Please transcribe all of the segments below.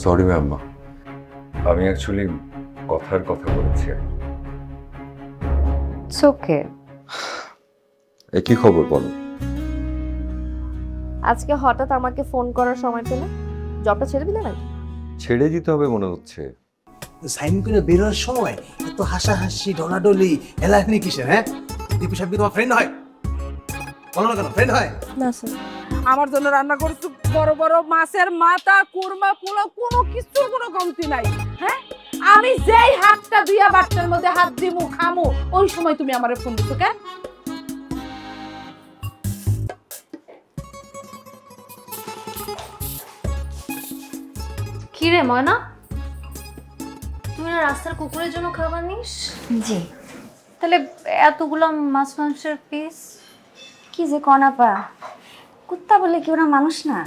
Sorry ma'am, আমি actually কথার কথা বলেছি। It's okay. কি খবর বলো? আজকে হঠাৎ আমাকে ফোন করার সময় পেলে, জবটা ছেড়ে দিলে নাকি? ছেড়ে দিতে হবে মনে হচ্ছে। সাইন করে বেরোর সময় এত হাসাহাসি ঢলাঢলি এলাকানি কিসের? হ্যাঁ, দীপু সাহেব কি তোমার ফ্রেন্ড হয়? বলো না কেন ফ্রেন্ড হয়? না স্যার। আমার জন্য রান্না করছো বড় বড় মাছের মাথা, কুরমা, পোলাও, কোনো কিছুর কোনো কমতি নাই। হ্যাঁ, আমি যেই হাতটা দিয়া বাচ্চার মধ্যে হাত দিমু খামু, ওই সময় তুমি আমারে ফোন দিছো কেন? কি রে ময়না, তুই না রাস্তার কুকুরের জন্য খাবার নিস? জি। তাহলে এতগুলো মাছ মাংসের পিস? কি যে কনাপা, কুত্তা বলে কি ওরা মানুষ না?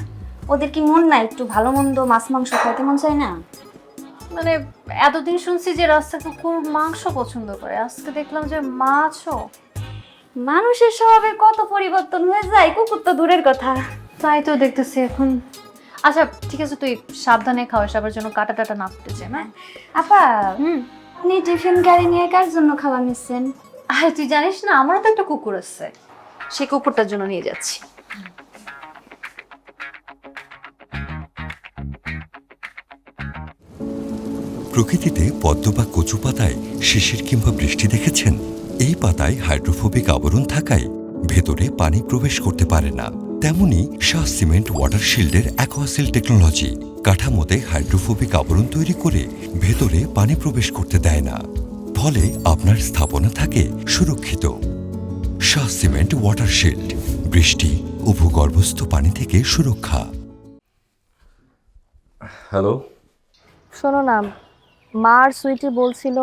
ওদের কি মন না একটু ভালো মন্দ মাছ মাংস খাইতে মন চায় না? মানে এতদিন শুনছি যে রাস্তার কুকুর মাংস পছন্দ করে, আজকে দেখলাম যে মাছও। মানুষের স্বভাবে কত পরিবর্তন হয়ে যায়, কুকুর তো দূরের কথা। তাই তো দেখতেছি এখন। আচ্ছা ঠিক আছে, তুই সাবধানে খাওয়াস, আবার যেন কাটা টাটা না ফুটে যায়। না আপা, হুম, আপনি টিফিন গাড়ি নিয়ে কার জন্য খাবার নিচ্ছেন? আরে তুই জানিস না আমারও তো একটা কুকুর আছে, সেই কুকুরটার জন্য নিয়ে যাচ্ছি। প্রকৃতিতে পদ্ম বা কচু পাতায় শিশির কিংবা বৃষ্টি দেখেছেন? এই পাতায় হাইড্রোফোবিক আবরণ থাকায় ভেতরে পানি প্রবেশ করতে পারে না। তেমনি শাহ সিমেন্ট ওয়াটার শিল্ডের অ্যাকোয়াসিল টেকনোলজি কাঠামোতে হাইড্রোফোবিক আবরণ তৈরি করে ভেতরে পানি প্রবেশ করতে দেয় না, ফলে আপনার স্থাপনা থাকে সুরক্ষিত। শাহ সিমেন্ট ওয়াটার শিল্ড, বৃষ্টি ও ভূগর্ভস্থ পানি থেকে সুরক্ষা। হ্যালো। শোনো না, মা আর সুইটি বলছিল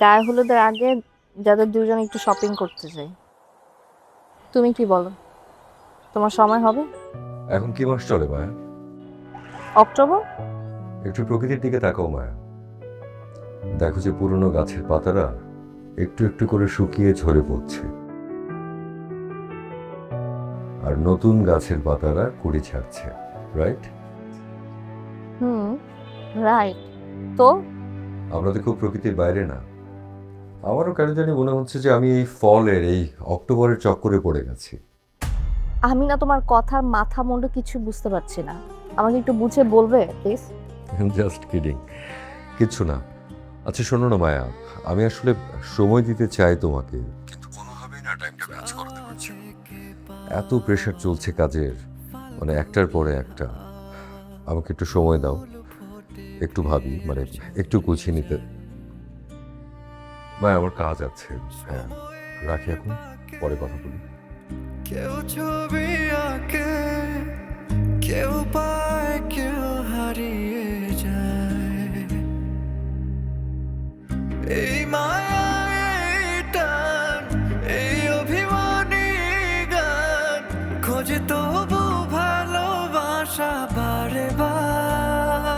গায়ে হলুদের আগে যাদের দুজন একটু শপিং করতে চাই। তুমি কি বলো, তোমার সময় হবে? এখন কি মাস চলে মায়া? অক্টোবর। একটু প্রকৃতির দিকে তাকাও মায়া। দেখো যে পুরনো গাছের পাতারা একটু একটু করে শুকিয়ে ঝরে পড়ছে, আর নতুন গাছের পাতারা কুড়ি ছাড়ছে। রাইট? রাইট। তো আমরা তো খুব প্রকৃতির বাইরে না। আমারও কেন জানি মনে হচ্ছে যে আমি এই ফলের, এই অক্টোবরের চক্করে পড়ে গেছি। আমি না তোমার কথার মাথা মুন্ডু কিছু বুঝতে পারছি না, আমাকে একটু বুঝে বলবে প্লিজ? জাস্ট কিডিং, কিচ্ছু না। আচ্ছা শোনো না মায়া, আমি আসলে সময় দিতে চাই তোমাকে, কিন্তু কোনোভাবেই না টাইমটা ম্যাচ করাতে পারছি না। এত প্রেশার চলছে কাজের, মানে একটার পরে একটা। আমাকে একটু সময় দাও, একটু ভাবি, মানে একটু গুছিয়ে নিতে। মায়া আমার কাজ আছে, হ্যাঁ রাখি এখন, পরে কথা বলি। কেউ ছবি আঁকে, কেউ পায়, কেউ হারিয়ে যায়। এই মায়া, এই টান, এই অভিমানী গান খোঁজে তবু ভালোবাসা বারে বার।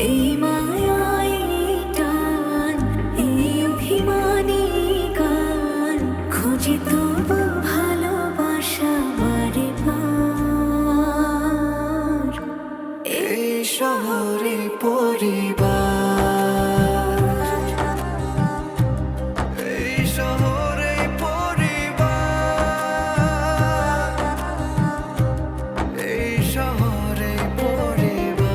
এই মায়া, এই টান, এই অভিমানী গান খোঁজে তবু ভালোবাসা বারে বার। এই শহরে পরিবার, এই শহরে পরিবার, এই শহরে পরিবার।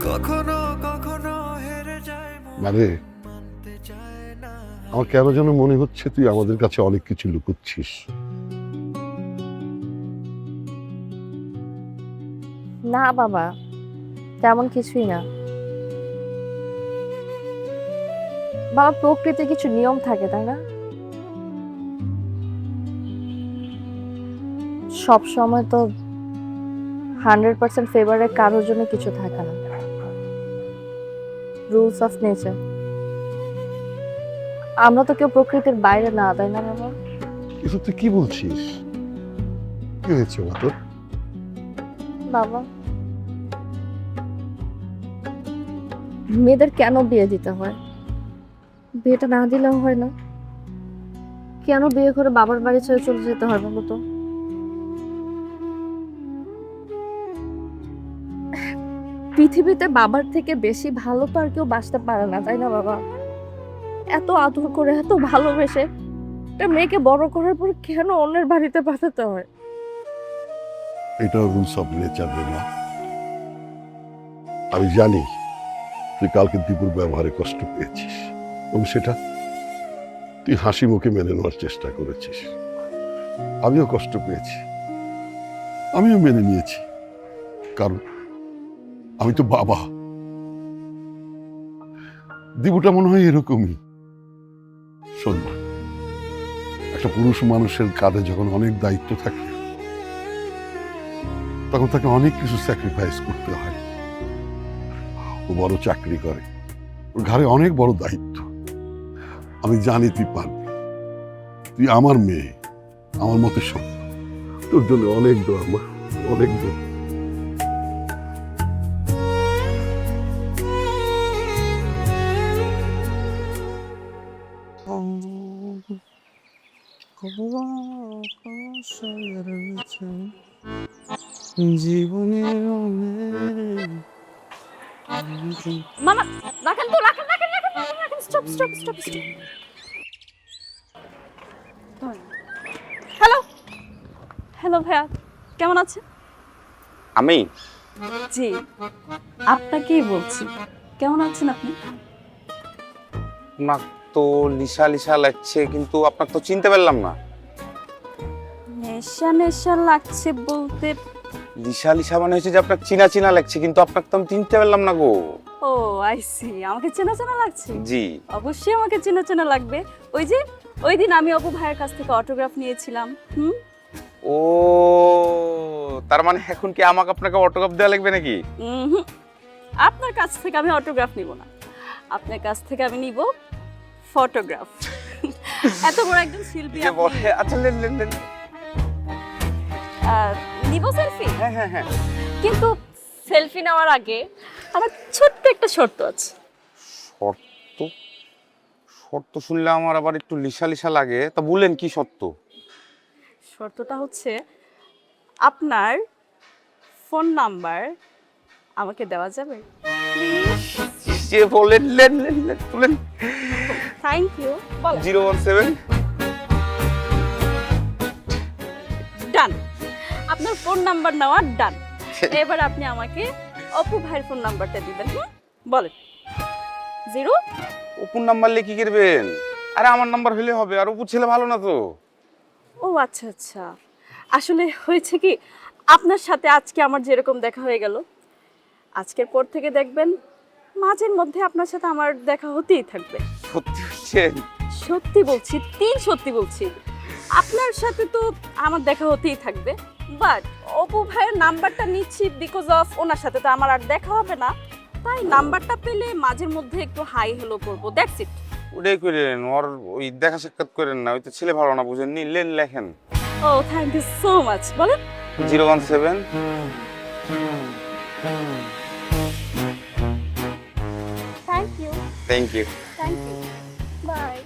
কখনো কখনো হেরে যায় মন, মানে মানতে চায় না। আমার কেন যেন মনে হচ্ছে তুই আমাদের কাছে অনেক কিছু লুকোচ্ছিস। না বাবা, তেমন কিছুই না বাবা। প্রকৃতির কিছু নিয়ম থাকে, তাই না? সব সময় তো 100% ফেভারে কারোর জন্য কিছু থাকে না। Rules of nature. আমরা তো কেউ প্রকৃতির বাইরে না, তাই না বাবা? এসব তুই কি বলছিস? কি হয়েছে মা তোর? বাবা, মেয়েদের কেন বিয়ে দিতে হয়? বিয়েটা না দিলেও হয় না? কেন বিয়ে করে বাবার বাড়ি ছেড়ে চলে যেতে হয় বলো তো? পৃথিবীতে বাবার থেকে বেশি ভালো তো আর কেউ বাঁচতে পারে না, তাই না বাবা? এত আদর করে, এত ভালোবেসে একটা মেয়েকে বড় করার পর কেন অন্যের বাড়িতে পাঠাতে হয়? এটাও রুলস অফ নেচার রে মা। আমি জানি তুই কালকে দীপুর ব্যবহারে কষ্ট পেয়েছিস এবং সেটা তুই হাসি মুখে মেনে নেওয়ার চেষ্টা করেছিস। আমিও কষ্ট পেয়েছি, আমিও মেনে নিয়েছি, কারণ আমি তো বাবা। দীপুটা মনে হয় এরকমই। শোন মা, একটা পুরুষ মানুষের কাঁধে যখন অনেক দায়িত্ব থাকে তখন তাকে অনেক কিছু স্যাক্রিফাইস করতে হয়। ও বড় চাকরি করে, ওর ঘাড়ে অনেক বড় দায়িত্ব। আমি জানি তুই পারবি, তুই আমার মেয়ে, আমার মতো সব। তোর জন্য অনেক দোয়া মা, অনেক দোয়া। জীবনের মামা রাখেন তো, রাখেন রাখেন রাখেন রাখেন, stop stop stop stop. Hello hello ভাইয়া, কেমন আছেন? আমি জি, আপনাকেই বলছি, কেমন আছেন আপনি? আপনার তো লিসা লিসা লাগছে, কিন্তু আপনার তো চিনতে পারলাম না। নেশা নেশা লাগছে বলতে? লিসা লিসা মানে হচ্ছে যে আপনার চিনা চিনা লাগছে, কিন্তু আপনাকে তো আমি চিনতে পারলাম না গো। ও আই সি, আমাকে চেনা চেনা লাগছে? জি অবশ্যই আমাকে চেনা চেনা লাগবে। ওই যে ওই দিন আমি অপু ভাইয়ের কাছ থেকে অটোগ্রাফ নিয়েছিলাম। ও, তার মানে এখন কি আমাকে আপনাকে অটোগ্রাফ দেওয়া লাগবে নাকি? আপনার কাছ থেকে আমি অটোগ্রাফ নিব না, আপনার কাছ থেকে আমি নিব ফটোগ্রাফ। এত বড় একজন শিল্পী যে বলে, আচ্ছা লেন লেন লেন। নিব সেলফি? হ্যাঁ হ্যাঁ হ্যাঁ। কিন্তু সেলফি নেওয়ার আগে আমার ছোট্ট একটা শর্ত আছে। শর্ত? শর্ত শুনলে আমার আবার একটু লিসা লিসা লাগে, তা বলেন কি শর্ত? শর্তটা হচ্ছে আপনার ফোন নাম্বার আমাকে দেওয়া যাবে? যে বলেন, লেন লেন লেন বলেন। Thank you. 017 ডান, আপনার ফোন নাম্বার নেওয়া ডান। এবার আপনি আমাকে অপু ভাইয়ের ফোন নাম্বারটা দিবেন। বলেন। 0 অপুর নাম্বার লিখে কি করবেন? আরে আমার নাম্বার হলে হবে, আর অপুর ছেলে ভালো না তো। ও আচ্ছা আচ্ছা, আসলে হয়েছে কি, আপনার সাথে আজকে আমার যেরকম দেখা হয়ে গেল, আজকের পর থেকে দেখবেন মাঝের মধ্যে আপনার সাথে আমার দেখা হতেই থাকবে। সত্যি হচ্ছে? সত্যি বলছি, সত্যি বলছি, আপনার সাথে তো আমার দেখা হতেই থাকবে। বাট অপু ভাইয়ের নাম্বারটা নিচ্ছি বিকজ অফ ওনার সাথে তো আমার আর দেখা হবে না, তাই নাম্বারটা পেলে মাঝের মধ্যে একটু হাই হ্যালো করবো, দ্যাটস ইট। ওটাই করেন, ওর ওই দেখা সাক্ষাৎ করেন না, ওই তো ছেলে ভালো না, বুঝেননি? লেন লেখেন। ও থ্যাংক ইউ সো মাচ। বলেন। 017 thank you thank you. Thank you, bye.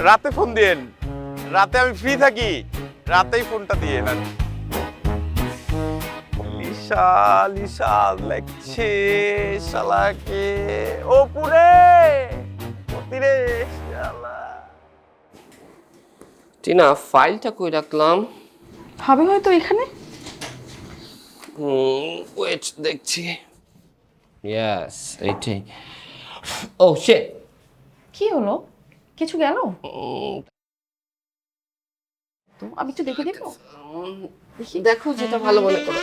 রাতে ফোন দিয়েন, রাতে আমি ফ্রি থাকি, রাতেই ফোনটা দিয়ে না। লিসা লিসা লাগছে শালাকে, ও পুরে অতিরে শালা। টিনা, ফাইলটা কই রাখলাম? হবে হয়তো এখানে। ওয়েট, দেখছি। ইয়েস, এইটাই। ও শিট, কি হলো? কিছু গেল? তো আমি একটু দেখে দেখো। দেখো যেটা ভালো মনে করো।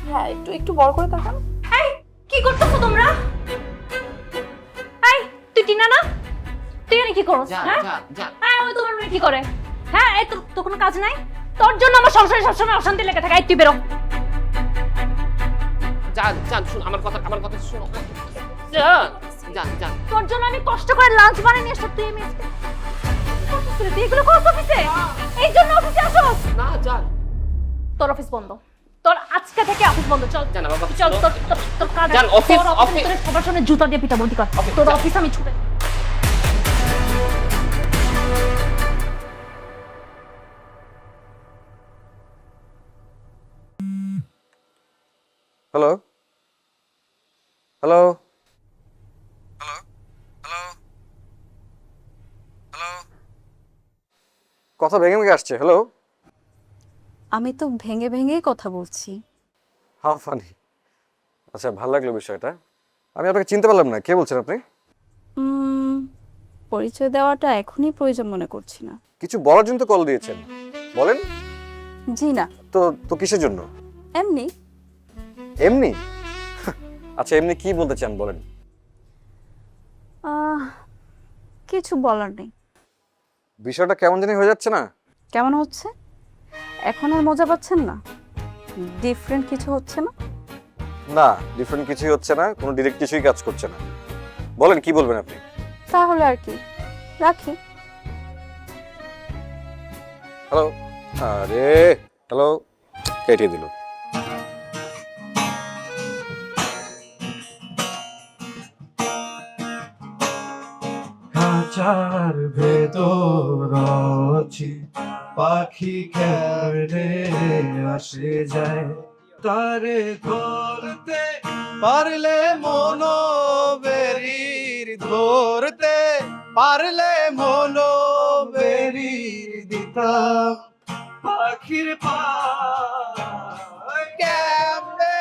হ্যাঁ, একটু বড় করে তাকান। এই কি করতেছো তোমরা? এই তুই টিনা না? তুই এখানে কি করছ? হ্যাঁ হ্যাঁ, ওই তোমার মেয়ে কি করে? হ্যাঁ, এই তো কোনো কাজ নাই? তোর জন্য আমার সংসারে সবসময় অশান্তি লেগে থাকে। এই তুই বেরো। যান যান শুন আমার কথা শুনো যান যান যান তোর জন্য আমি কষ্ট করে লাঞ্চ বানিয়ে নিয়ে আসছি, তুই আমি তুই এগুলো করছ অফিসে? এই জন্য অফিসে আসো? না যান তোর অফিস বন্ধ, তোর আজকে থেকে অফিস বন্ধ। চল জান বাবা চল, তোর কাজ যান, অফিস, তোর অফিস। ভিতরে সবার সামনে জুতা দিয়ে পিটা বলতি কর। তোর যান। অফিস আমি ছুটে হ্যালো হ্যালো কথা ভেঙে ভেঙে আসছে। হ্যালো, আমি তো ভেঙে ভেঙেই কথা বলছি। How funny. আচ্ছা, ভালো লাগলো বিষয়টা। আমি আপনাকে চিনতে পারলাম না, কে বলছেন আপনি? পরিচয় দেওয়াটা এখনই প্রয়োজন মনে করছি না। কিছু বলার জন্য তো কল দিয়েছেন, বলেন। জি না, তো তো কিসের জন্য? এমনি। এমনি? আচ্ছা, এমনি কি বলতে চান বলেন। কিছু বলার নেই। বিষয়টা কেমন জানি হয়ে যাচ্ছে না? কেমন হচ্ছে? এখন আর মজা পাচ্ছেন না? ডিফারেন্ট কিছু হচ্ছে না? না, ডিফারেন্ট কিছুই হচ্ছে না, কোনো ডিরেক্ট কিছুই কাজ করছে না। বলেন কি বলবেন আপনি। তাহলে আর কি, রাখি। হ্যালো, আরে হ্যালো, কেটে দিল। খাঁচার ভেতর আছি, পাখি কেমনে আসে যায়, তারে ধরতে পারলে মনোবেরির, ধরতে পারলে মনোবেরির দিতাম পাখির পা কেমনে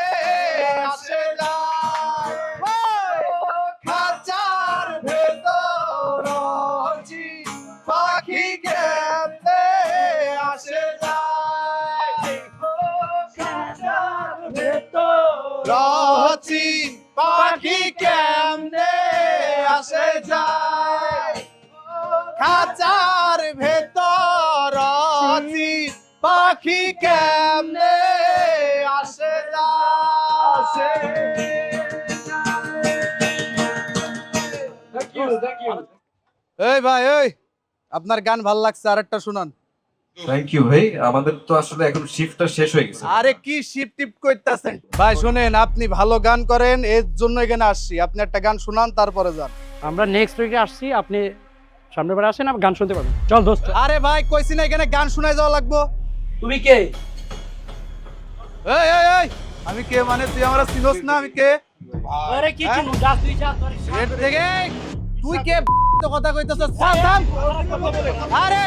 আসে যায়, খাঁচার ভেতর আছি, পাখি কেমনে আসে যায়, খাঁচার ভেতর আছি, পাখি কেমনে আসে যায়, খাঁচার ভেতর আছি, পাখি কেমনে আসে এই ভাই, এই আপনার গান ভাল লাগছে, আরেকটা শুনান। থ্যাংক ইউ ভাই, আমাদের তো আসলে এখন শিফটটা শেষ হয়ে গেছে। আরে কি শিফট টিপ করতেছেন ভাই? শুনেন, আপনি ভালো গান করেন, এর জন্য এখানে আসছি। আপনি একটা গান শুনান, তারপরে যান। আমরা নেক্সট উইকে আসছি, আপনি সামনের বার আসেন, গান শুনতে পাবেন। চল দোস্ত। আরে ভাই, কইছি না এখানে গান শোনায় যাওয়া লাগবো। তুমি কে? এই এই এই, আমি কে মানে? তুই আমরা চিনোস না? আমি কে? আরে কি চিনু? যা তুই যা, তোর এর থেকে তুই কে তো কথা কইতেছস? থাম থাম। আরে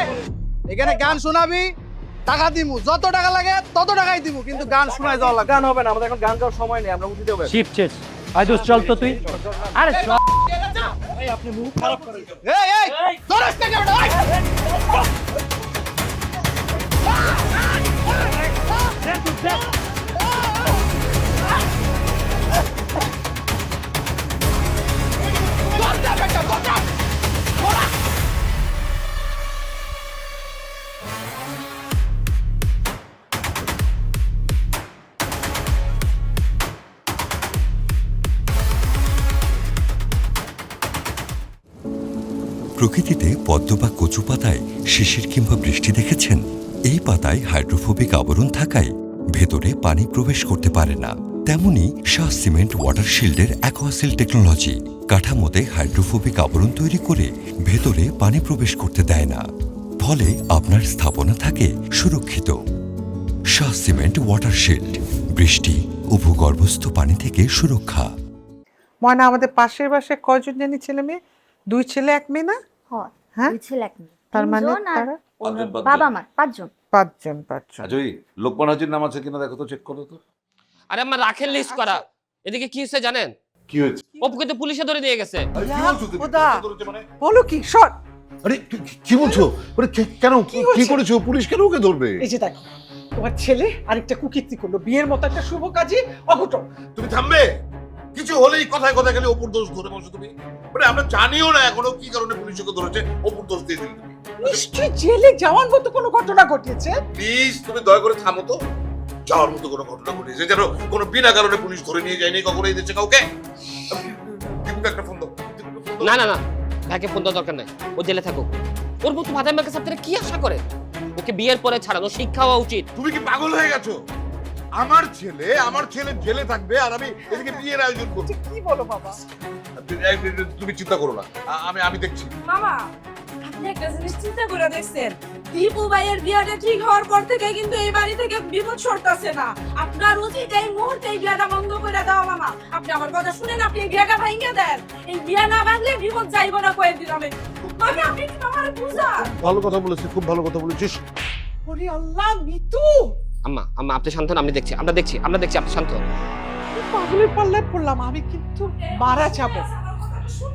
এখানে গান শোনাবি, টাকা দিমু, যত টাকা লাগে তত টাকাই দিমু, কিন্তু গান শোনায় যাওয়া লাগবে। গান হবে না, আমাদের এখন গান গাওয়ার সময় নেই, আমরা উঠে যাবো। শিফট শেষ। আই দোস্ত চল তো তুই। আরে চল। এই আপনি মুখ খারাপ করেন। এই এই দরস থেকে ওঠ। প্রকৃতিতে পদ্ম বা কচু পাতায় শিশির কিংবা বৃষ্টি দেখেছেন? এই পাতায় হাইড্রোফোবিক আবরণ থাকায় ভেতরে পানি প্রবেশ করতে পারে না। তেমনি শাহ সিমেন্ট ওয়াটার শিল্ডের অ্যাকোয়াসিল টেকনোলজি কাঠামোতে হাইড্রোফোবিক আবরণ তৈরি করে ভেতরে পানি প্রবেশ করতে দেয় না, ফলে আপনার স্থাপনা থাকে সুরক্ষিত। শাহ সিমেন্ট ওয়াটার শিল্ড, বৃষ্টি ও ভূগর্ভস্থ পানি থেকে সুরক্ষা। ময়না, আমাদের পাশের বাসায় কয়জন জানি ছেলে মেয়ে? 2 ছেলে 1 মেয়ে না? হ্যাঁ, 2 ছেলে 1 মেয়ে। তার মানে তারা বাবা মা 5 জন। 5 জন। আজই লোকমান হাজির নাম আছে কিনা দেখো তো, চেক করো তো। আরে আমার রাখেন লিস্ট করা। এদিকে কি হচ্ছে জানেন? কি হয়েছে? অপুকে তো পুলিশে ধরে নিয়ে গেছে। বলো কি? শট। আরে কি বলছো? কেন কি করেছো? পুলিশ কেন ওকে ধরবে? এই যে দেখো, তোমার ছেলে আরেকটা কুকীর্তি করলো, বিয়ের মতো একটা শুভ কাজে অঘটন। তুমি থামবে? কিছু হলেই কথায় কথায় খালি অপুর দোষ ধরে বসো তুমি। মানে আমরা জানিও না এখনো কি কারণে পুলিশ ওকে ধরেছে, অপুর দোষ দিয়ে দিল তুমি। নিশ্চয়ই জেলে যাওয়ার মতো কোনো ঘটনা ঘটেছে। প্লিজ তুমি দয়া করে থামো তো। যাওয়ার মতো কোনো ঘটনা ঘটেছে, যেন কোনো বিনা কারণে পুলিশ ধরে নিয়ে যায়নি কখনো এই দেশে কাউকে। দীপুকে একটা ফোন দাও। না না না, ভাইকে ফোন দেওয়ার দরকার নাই, ও জেলে থাকুক। ওর মতো ভাদাইমার কাছে আপনারা কি আশা করেন? ওকে বিয়ের পরে ছাড়ানো শিক্ষা হওয়া উচিত। তুমি কি পাগল হয়ে গেছো? আমার ছেলে জেলে থাকবে আর আমি এদিকে বিয়ের আয়োজন করবো। কি বলো বাবা? তুমি চিন্তা করো না, আমি দেখছি। মামা, আপনি একটা জিনিস চিন্তা করে দেখছেন? দীপু ভাইয়ের বিয়েটা ঠিক হওয়ার পর থেকে কিন্তু এই বাড়ি থেকে বিপদ সরতেছে না। আপনার উচিত এই মুহূর্তে এই বিয়েটা বন্ধ করে দেওয়া। মামা, আপনি আমার কথা শুনেন, আপনি এই বিয়েটা ভাঙিয়ে দেন। এই বিয়ে না ভাঙলে বিপদ যাইব না কয়ে দিলাম। মামি, আপনি কি মামার বুঝান? ভালো কথা বলেছিস, খুব ভালো কথা বলেছিস। ওরে আল্লাহ, মিতু! আম্মা আম্মা আপনি শান্ত হন, আমরা দেখছি আপনি শান্ত হন। পাগলের পাল্লায় পড়লাম, আমি কিন্তু মারা যাব।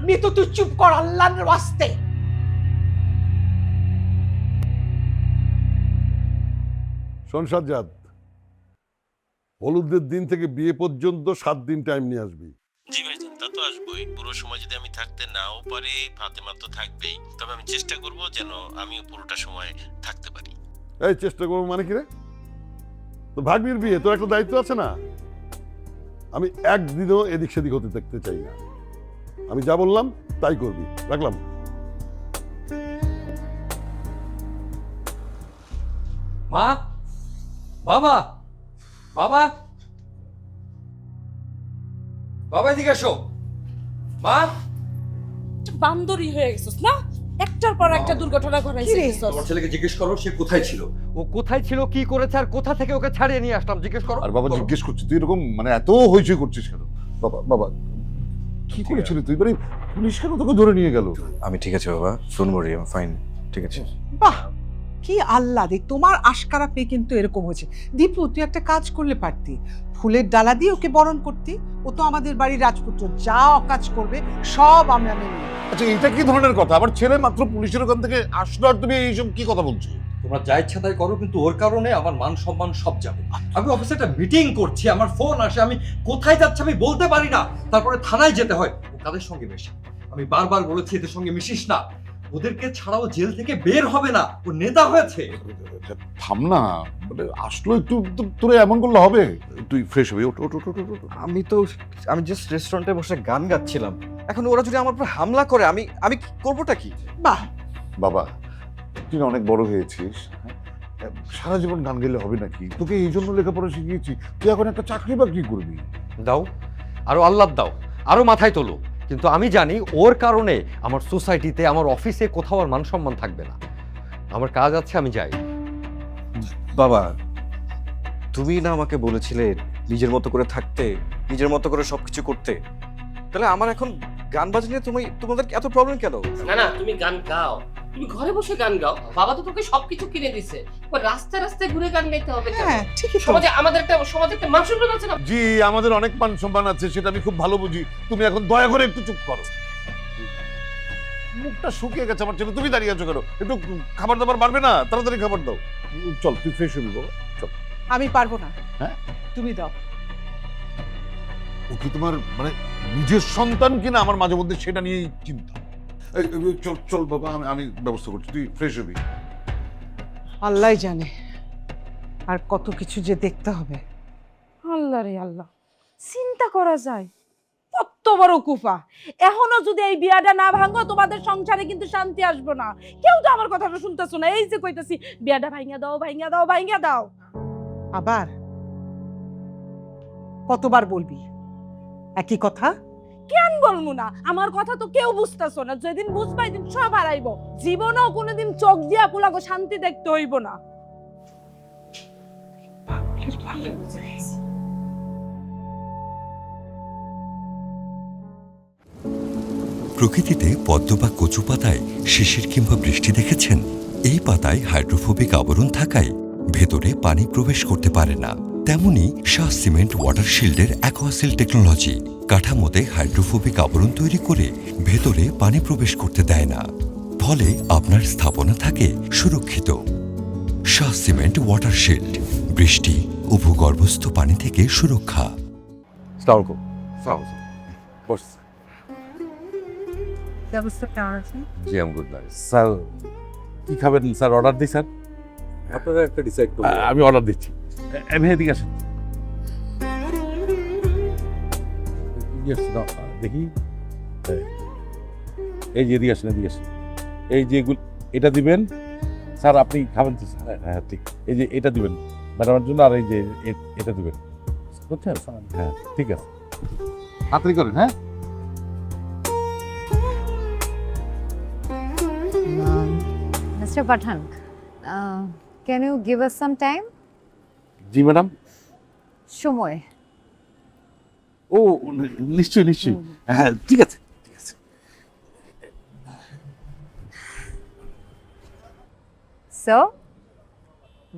মিতু, তুই চুপ কর আল্লাহর ওয়াস্তে। শোন সাজ্জাদ, হলুদের দিন থেকে বিয়ে পর্যন্ত 7 দিন টাইম নিয়ে আসবি। জি ভাইজান, তা তো আসবোই। পুরো সময় যদি আমি থাকতে নাও পারি, ফাতেমা তো থাকবেই, তবে আমি চেষ্টা করব যেন আমিও পুরোটা সময় থাকতে পারি। এই চেষ্টা করবো মানে কি রে? তো ভাগ্নির বিয়ে, তোর একটা দায়িত্ব আছে না? আমি একদিনও এদিক সেদিক হতে দেখতে চাই না। আমি যা বললাম তাই করবি। রাখলাম। মা, বাবা, বাবা, বাবা এদিকে এসো। মা, বান্দরী হয়ে গেছিস না? একটার পর একটা দুর্ঘটনা ঘটাইছিস। তোমার ছেলেকে জিজ্ঞেস করো সে কোথায় ছিল, ও কোথায় ছিল, কি করেছে, আর কোথা থেকে ওকে ছাড়িয়ে নিয়ে আসলাম জিজ্ঞেস করো। আর বাবা জিজ্ঞেস করছি, তুই এরকম মানে এত হইচই করছিস কেন? বাবা কি করেছিলি তুই? মানে পুলিশ কেন তোকে ধরে নিয়ে গেল? আমি ঠিক আছে বাবা, শুনবরি, আমি ফাইন, ঠিক আছে। বাহ, কি আল্লাহ! তোমার আশকারা পেয়ে কিন্তু এরকম হয়েছে। দীপু, তুই একটা কাজ করলে পারতি, ফুলের ডালা দিয়ে ওকে বরণ করতি। ও তো আমাদের বাড়ির রাজপুত্র, যা অকাজ করবে সব আমরা মেনে নেব। আচ্ছা, এটা কি ধরনের কথা? আমার ছেলে মাত্র পুলিশের ওখান থেকে আসলো আর তুমি এইসব কি কথা বলছো? তোমরা যা ইচ্ছা তাই করো, কিন্তু ওর কারণে আমার মান সম্মান সব যাবে। আমি অফিসে একটা মিটিং করছি, আমার ফোন আসে, আমি কোথায় যাচ্ছি আমি বলতে পারি না, তারপরে থানায় যেতে হয়। ও কাদের সঙ্গে মেশে? আমি বারবার বলেছি এদের সঙ্গে মিশিস না, ওদেরকে ছাড়াও জেল থেকে বের হবে না, ও নেতা হয়েছে। থাম না, মানে আসলো একটু, তোরে এমন করলে হবে? তুই ফ্রেশ হবি, ওঠ। আমি জাস্ট রেস্টুরেন্টে বসে গান গাচ্ছিলাম, এখন ওরা যদি আমার উপর হামলা করে আমি করবোটা কি? বাহ বাবা, তুই না অনেক বড় হয়েছিস, সারা জীবন গান গেলে হবে নাকি? তোকে এই জন্য লেখাপড়া শিখিয়েছি, তুই এখন একটা চাকরি বাকরি করবি। দাও, আরো আল্লাহ দাও, আরো মাথায় তোলো, কিন্তু আমি জানি ওর কারণে আমার সোসাইটিতে, আমার অফিসে কোথাও আর মান সম্মান থাকবে না। আমার কাজ আছে, আমি যাই। বাবা, তুমি না আমাকে বলেছিলে নিজের মতো করে থাকতে, নিজের মতো করে সবকিছু করতে, তাহলে আমার এখন গান বাজলে তোমাদের এত প্রবলেম কেন? না না, তুমি গান গাও, তুমি ঘরে বসে গান গাও। বাবা তো তোকে সবকিছু কিনে দিছে, রাস্তায় রাস্তায় ঘুরে গান গাইতে হবে কেন? হ্যাঁ, ঠিকই। সমাজে আমাদের একটা মান সম্মান আছে না? জি, আমাদের অনেক মান সম্মান আছে, সেটা আমি খুব ভালো বুঝি। তুমি এখন দয়া করে একটু চুপ করো। মুখটা শুকিয়ে গেছে আমার ছেলে, তুমি দাঁড়িয়ে আছো কেন? একটু খাবার দাবার বাড়বে না? তাড়াতাড়ি খাবার দাও। চল, তুই ফ্রেশ হবি বাবা, চল। আমি পারবো না। হ্যাঁ, তুমি দাও। ও কি তোমার মানে নিজের সন্তান কিনা? আমার মাঝে মধ্যে সেটা নিয়েই চিন্তা। চল চল বাবা, আমি ব্যবস্থা করছি, তুই ফ্রেশ হবি। আল্লাহ জানে আর কত কিছু যে দেখতে হবে। আল্লাহ রে আল্লাহ, চিন্তা করা যায় কত বড় কুফা। এখনো যদি এই বিয়াটা না ভাঙো, তোমাদের সংসারে কিন্তু শান্তি আসবে না। কেউ তো আমার কথাটা শুনতেছো না। এই যে কইতাছি বিয়াটা ভাঙিয়া দাও। আবার কতবার বলবি একই কথা? কেন বলবো না? আমার কথা তো কেউ বুঝতেছো না। যেদিন বুঝবা দিন সব হারাইব। জীবনেও কোনোদিন চোখ দিয়া পুলাগো শান্তি দেখতে হইব না। প্রকৃতিতে পদ্ম বা কচু পাতায় শিশির কিংবা বৃষ্টি দেখেছেন? এই পাতায় হাইড্রোফোবিক আবরণ থাকায় ভেতরে পানি প্রবেশ করতে পারে না। তেমনি শাহ সিমেন্ট ওয়াটার শিল্ডের অ্যাকোয়াসিল টেকনোলজি কাঠামোতে হাইড্রোফোবিক আবরণ তৈরি করে ভেতরে পানি প্রবেশ করতে দেয় না, ফলে আপনার স্থাপনা থাকে সুরক্ষিত। শাহ সিমেন্ট ওয়াটার শিল্ড, বৃষ্টি ও ভূগর্ভস্থ পানি থেকে সুরক্ষা। জি, আম গুড নাইট। স্যার কি খাবেন স্যার? অর্ডার দিই স্যার। আপনারা একটা ডিসাইড করুন। আমি অর্ডার দিচ্ছি। এদিকে আসেন। দেখি এই যে এদিকে আসেন, এদিকে আসেন। এই যে এটা দিবেন স্যার, আপনি খাবেন তো স্যার? হ্যাঁ ঠিক। এই যে এটা দিবেন ম্যাডামের জন্য, আর এই যে এটা দিবেন, বুঝছেন? হ্যাঁ ঠিক আছে, তাড়াতাড়ি করেন। হ্যাঁ Mr. Pathan, can you give us some time? G madam. সময়। ও নিশ্চয়ই নিশ্চয়ই, হ্যাঁ ঠিক আছে ঠিক আছে। So,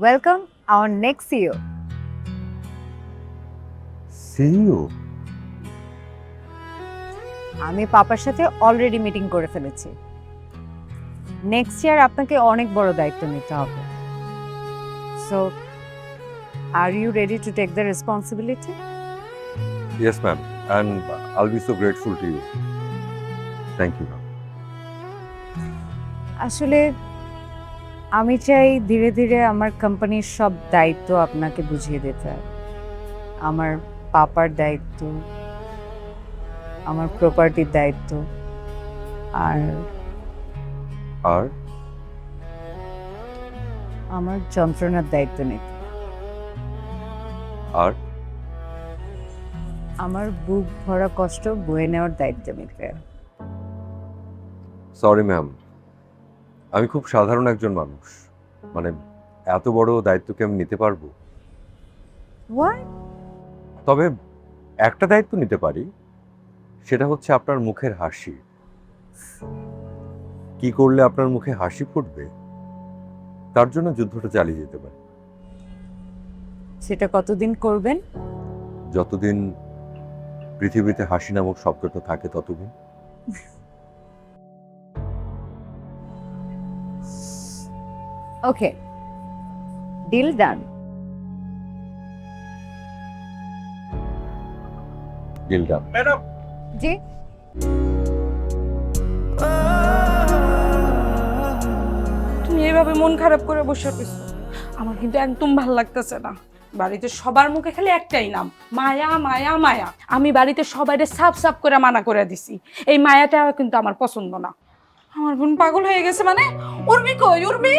welcome our next CEO. CEO? আমি পাপার সাথে অলরেডি মিটিং করে ফেলেছি। নেক্সট ইয়ার আপনাকে অনেক বড় দায়িত্ব নিতে হবে। So, are you ready to take the responsibility? Yes, ma'am. And I'll be so grateful to you. Thank you, ma'am. আসলে আমি চাই ধীরে ধীরে আমার কোম্পানির সব দায়িত্ব আপনাকে বুঝিয়ে দিতে। আমার পাপার দায়িত্ব, আমার প্রপার্টির দায়িত্ব, আর আমার যন্ত্রণার দায়িত্ব নিতে, আর আমার বুক ভরা কষ্ট বয়ে নেওয়ার দায়িত্ব নিতে। সরি ম্যাম, আমি খুব সাধারণ একজন মানুষ, মানে এত বড় দায়িত্বকে আমি নিতে পারবো? What? তবে একটা দায়িত্ব নিতে পারি, সেটা হচ্ছে আপনার মুখের হাসি। কি করলে আপনার মুখে হাসি ফুটবে, তার জন্য যুদ্ধটা চালিয়ে যেতে পারি। সেটা কতদিন করবেন? যতদিন পৃথিবীতে হাসি নামক শব্দটা থাকে ততদিন। Okay, deal done. Deal done. Madam. জি। তুমি এইভাবে মন খারাপ করে বসে রয়েছো, আমার কিন্তু একদম ভালো লাগতেছে না। বাড়িতে সবার মুখে খালি একটাই নাম, মায়া মায়া মায়া। আমি বাড়িতে সবাইকে সাফ সাফ করে মানা করে দিছি, এই মায়াটা কিন্তু আমার পছন্দ না। আমার বোন পাগল হয়ে গেছে। মানে উর্মি কই? উর্মি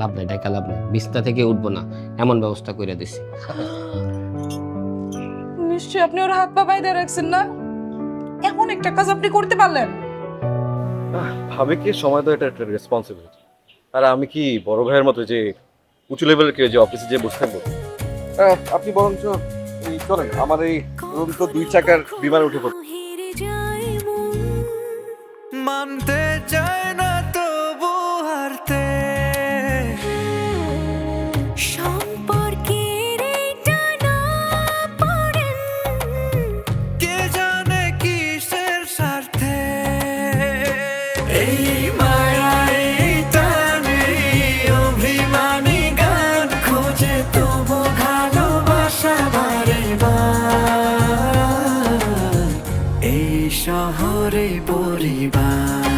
লাভ নাই, ডাকা লাভ নাই, বিছনা থেকে উঠবো না, এমন ব্যবস্থা করে দিছি। নিশ্চয়ই আপনি ওর হাত পা বাইরে রাখছেন না? এমন একটা কাজ আপনি করতে পারলেন? ভাবে কি সময় তো এটা একটা রেসপন্সিবিলিটি। আর আমি কি বড় ভাইয়ের মতো যে উঁচু লেভেলের কেউ যে অফিসে যে বসে থাকবো? আপনি বরঞ্চ চলেন, আমার এই রুম তো 2 চাকার বিমান উঠে পড়বে। মানতে চায় না তবু হারতে, সম্পর্কের এইটা না পড়েন, কে জানে কিসের স্বার্থে এই মায়া এই টানে অভিমানী গান খোঁজে তবু ভালোবাসা বারে বার এই শহরে পরিবার।